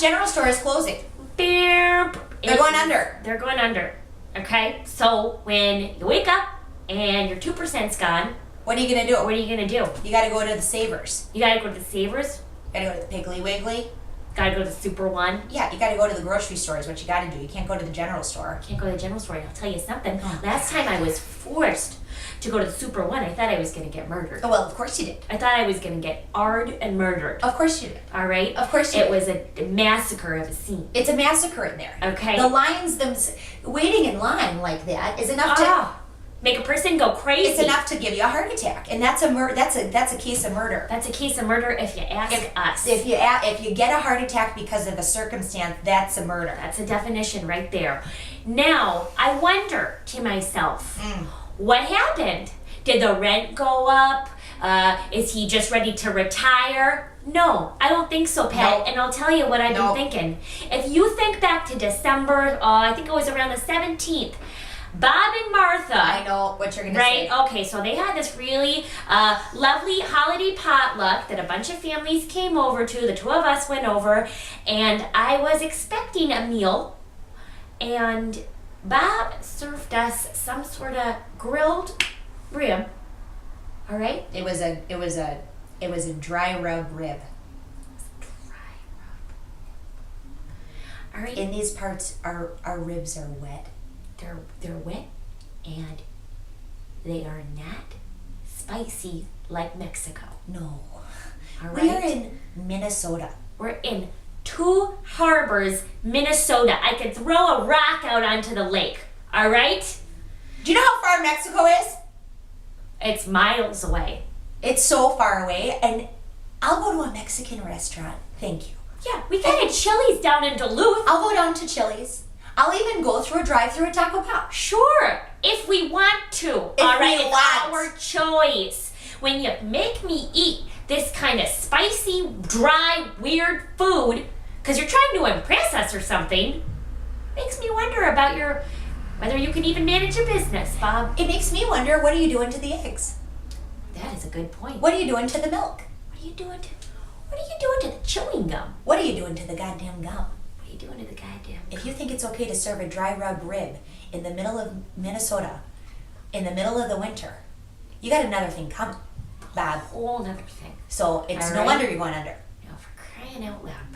general store is closing. They're going under. They're going under. Okay? So when you wake up and your 2%'s gone, what are you going to do? What are you going to do? You got to go to the Savers. You got to go to the Savers. You got to go to the Piggly Wiggly. Got to go to the Super One. Yeah, you got to go to the grocery store is what you got to do. You can't go to the general store. Can't go to the general store. I'll tell you something. Last time I was forced to go to the Super One, I thought I was going to get murdered. Oh, well, of course you did. I thought I was going to get arred and murdered. Of course you did. All right? Of course you It did. was a massacre of a scene. It's a massacre in there. Okay. The lines, waiting in line like that is enough to... Make a person go crazy. It's enough to give you a heart attack, and that's a case of murder. That's a case of murder if you ask us. If you get a heart attack because of a circumstance, that's a murder. That's a definition right there. Now, I wonder to myself, what happened? Did the rent go up? Is he just ready to retire? No, I don't think so, Pat. Nope. And I'll tell you what I've been thinking. If you think back to December, I think it was around the 17th, Bob and Martha. I know what you're going to say. Right? Okay, so they had this really lovely holiday potluck that a bunch of families came over to. The two of us went over, and I was expecting a meal, and Bob served us some sort of grilled rib. All right? It was a dry rub rib. All right. In these parts, our ribs are wet. They're wet, and they are not spicy like Mexico. No. All right? We are in Minnesota. We're in Two Harbors, Minnesota. I could throw a rock out onto the lake. All right? Do you know how far Mexico is? It's miles away. It's so far away, and I'll go to a Mexican restaurant. Thank you. Yeah, we got a Chili's down in Duluth. I'll go down to Chili's. I'll even go through a drive-through at Taco Bell. Sure, if we want to. All right, it's our choice. When you make me eat this kind of spicy, dry, weird food, because you're trying to impress us or something, makes me wonder about whether you can even manage a business, Bob. It makes me wonder, what are you doing to the eggs? That is a good point. What are you doing to the milk? What are you doing to the chewing gum? What are you doing to the goddamn gum? What are you doing to the goddamn gum? If you think it's okay to serve a dry rub rib in the middle of Minnesota, in the middle of the winter, you got another thing coming, Bob. Whole nother thing. So it's All no right. wonder you're going under. Now, for crying out loud.